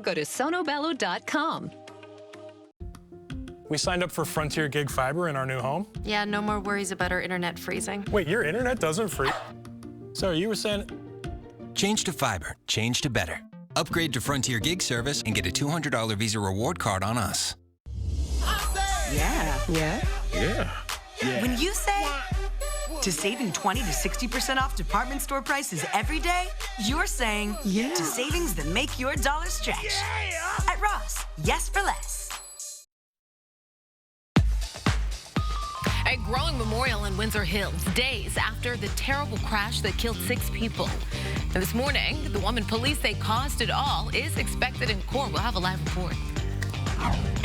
Go to sonobello.com. We signed up for Frontier Gig Fiber in our new home. Yeah, no more worries about our internet freezing. Wait, your internet doesn't freeze? Sorry, you were saying... Change to fiber. Change to better. Upgrade to Frontier Gig service and get a $200 Visa reward card on us. Yeah. When you say to saving 20 to 60% off department store prices every day, you're saying to savings that make your dollar stretch. At Ross, yes for less. A growing memorial in Windsor Hills, days after the terrible crash that killed 6 people. And this morning, the woman police say caused it all is expected in court. We'll have a live report.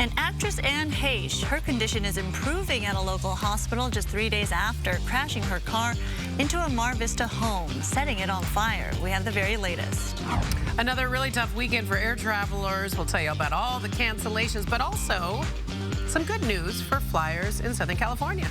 And actress Anne Heche, her condition is improving at a local hospital just 3 days after crashing her car into a Mar Vista home, setting it on fire. We have the very latest. Another really tough weekend for air travelers. We'll tell you about all the cancellations, but also some good news for flyers in Southern California.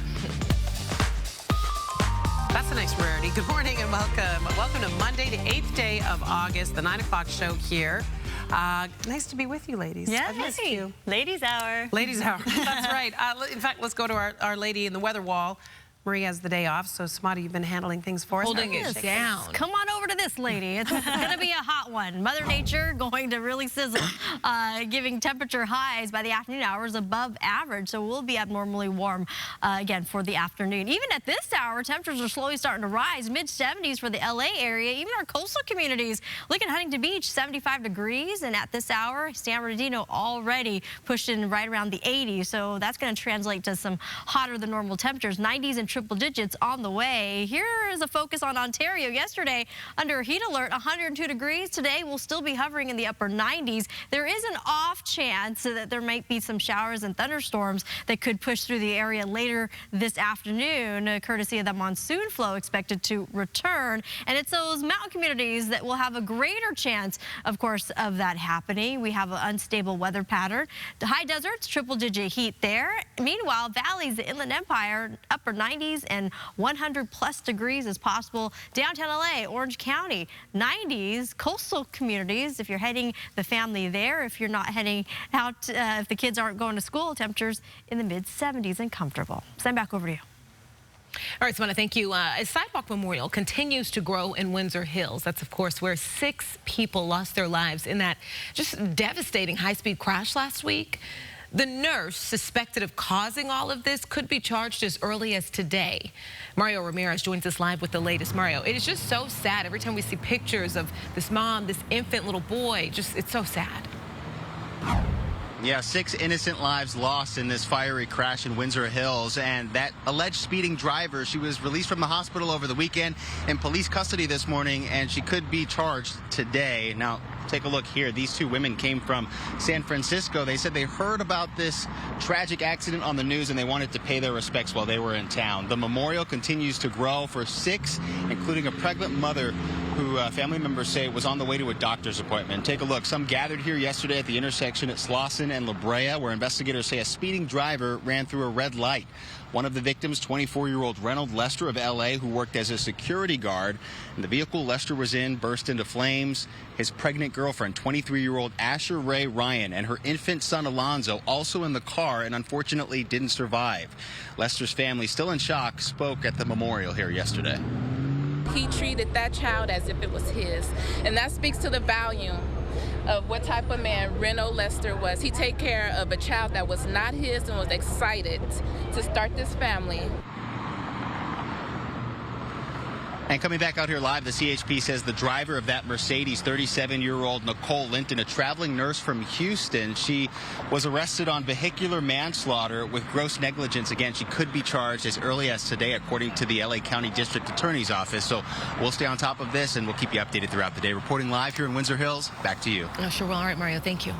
That's a nice rarity. Good morning and welcome. Welcome to Monday, the 8th day of August, the 9 o'clock show here. Nice to be with you, ladies. Yeah, I've missed you. Ladies' hour. Ladies' hour. That's right. In fact, let's go to our lady in the weather wall. Marie has the day off, so Smotty, you've been handling things for us. Holding it down. Come on over to this lady. It's going to be a hot one. Mother Nature going to really sizzle, giving temperature highs by the afternoon hours above average. So we'll be abnormally warm again for the afternoon. Even at this hour, temperatures are slowly starting to rise. Mid-70s for the LA area. Even our coastal communities. Look at Huntington Beach, 75 degrees. And at this hour, San Bernardino already pushed in right around the 80s. So that's going to translate to some hotter than normal temperatures. 90s and triple digits on the way. Here is a focus on Ontario. Yesterday, under a heat alert, 102 degrees. Today, we'll still be hovering in the upper 90s. There is an off chance that there might be some showers and thunderstorms that could push through the area later this afternoon, courtesy of the monsoon flow expected to return. And it's those mountain communities that will have a greater chance, of course, of that happening. We have an unstable weather pattern. The high deserts, triple-digit heat there. Meanwhile, valleys, the Inland Empire, upper 90s and 100+ degrees is possible. Downtown LA, Orange County, 90s. Coastal communities, if you're heading the family there, if you're not heading out, if the kids aren't going to school, temperatures in the mid-70s and comfortable. Send back over to you. All right, Simona, thank you. A sidewalk memorial continues to grow in Windsor Hills. That's, of course, where 6 people lost their lives in that just devastating high-speed crash last week. The nurse suspected of causing all of this could be charged as early as today. Mario Ramirez joins us live with the latest. Mario, it is just so sad every time we see pictures of this mom, this infant little boy. It's so sad. Yeah, 6 innocent lives lost in this fiery crash in Windsor Hills. And that alleged speeding driver, she was released from the hospital over the weekend in police custody this morning, and she could be charged today. Now, take a look here. These 2 women came from San Francisco. They said they heard about this tragic accident on the news and they wanted to pay their respects while they were in town. The memorial continues to grow for 6, including a pregnant mother who family members say was on the way to a doctor's appointment. Take a look. Some gathered here yesterday at the intersection at Slauson and La Brea, where investigators say a speeding driver ran through a red light. One of the victims, 24-year-old Reynold Lester of L.A., who worked as a security guard. And the vehicle Lester was in burst into flames. His pregnant girlfriend, 23-year-old Asher Ray Ryan, and her infant son Alonzo, also in the car and unfortunately didn't survive. Lester's family, still in shock, spoke at the memorial here yesterday. He treated that child as if it was his, and that speaks to the value of what type of man Reynold Lester was. He take care of a child that was not his and was excited to start this family. And coming back out here live, the CHP says the driver of that Mercedes, 37-year-old Nicole Linton, a traveling nurse from Houston, she was arrested on vehicular manslaughter with gross negligence. Again, she could be charged as early as today, according to the LA County District Attorney's Office. So we'll stay on top of this, and we'll keep you updated throughout the day. Reporting live here in Windsor Hills, back to you. Oh, sure. Well, all right, Mario, thank you.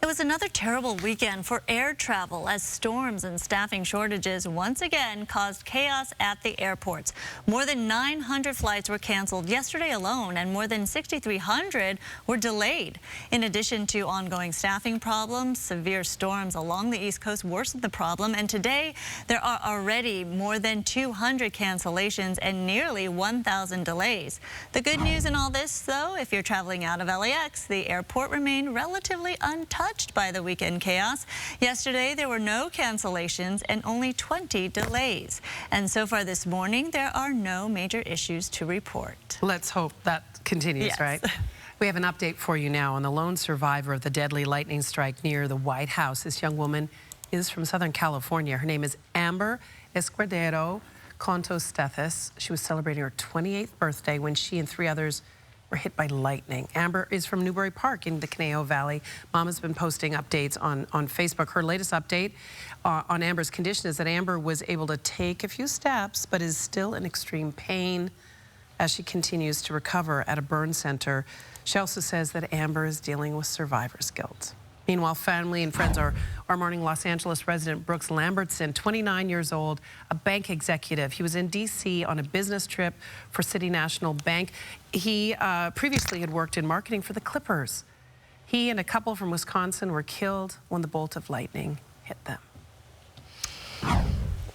It was another terrible weekend for air travel as storms and staffing shortages once again caused chaos at the airports. More than 900 flights were canceled yesterday alone, and more than 6,300 were delayed. In addition to ongoing staffing problems, severe storms along the East Coast worsened the problem, and today there are already more than 200 cancellations and nearly 1,000 delays. The good news in all this, though, if you're traveling out of LAX, the airport remained relatively untouched by the weekend chaos. Yesterday, there were no cancellations and only 20 delays. And so far this morning, there are no major issues to report. Let's hope that continues, Yes. right? We have an update for you now on the lone survivor of the deadly lightning strike near the White House. This young woman is from Southern California. Her name is Amber Escudero Contostethis. She was celebrating her 28th birthday when she and 3 others were hit by lightning. Amber is from Newbury Park in the Conejo Valley. Mom has been posting updates on Facebook. Her latest update on Amber's condition is that Amber was able to take a few steps, but is still in extreme pain as she continues to recover at a burn center. She also says that Amber is dealing with survivor's guilt. Meanwhile, family and friends are mourning Los Angeles resident Brooks Lambertson, 29 years old, a bank executive. He was in D.C. on a business trip for City National Bank. He previously had worked in marketing for the Clippers. He and a couple from Wisconsin were killed when the bolt of lightning hit them.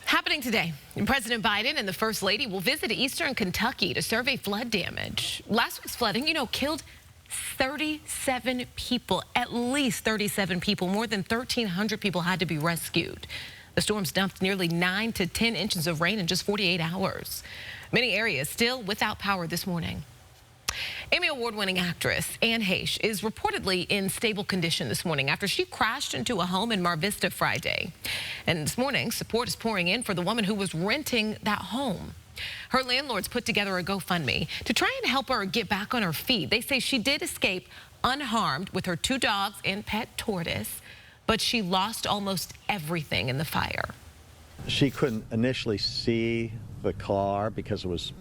Happening today, President Biden and the First Lady will visit eastern Kentucky to survey flood damage. Last week's flooding, killed 37 people, at least 37 people. More than 1,300 people had to be rescued. The storms dumped nearly 9 to 10 inches of rain in just 48 hours. Many areas still without power this morning. Emmy Award-winning actress Anne Heche is reportedly in stable condition this morning after she crashed into a home in Mar Vista Friday. And this morning, support is pouring in for the woman who was renting that home. Her landlords put together a GoFundMe to try and help her get back on her feet. They say she did escape unharmed with her 2 dogs and pet tortoise, but she lost almost everything in the fire. She couldn't initially see the car because it was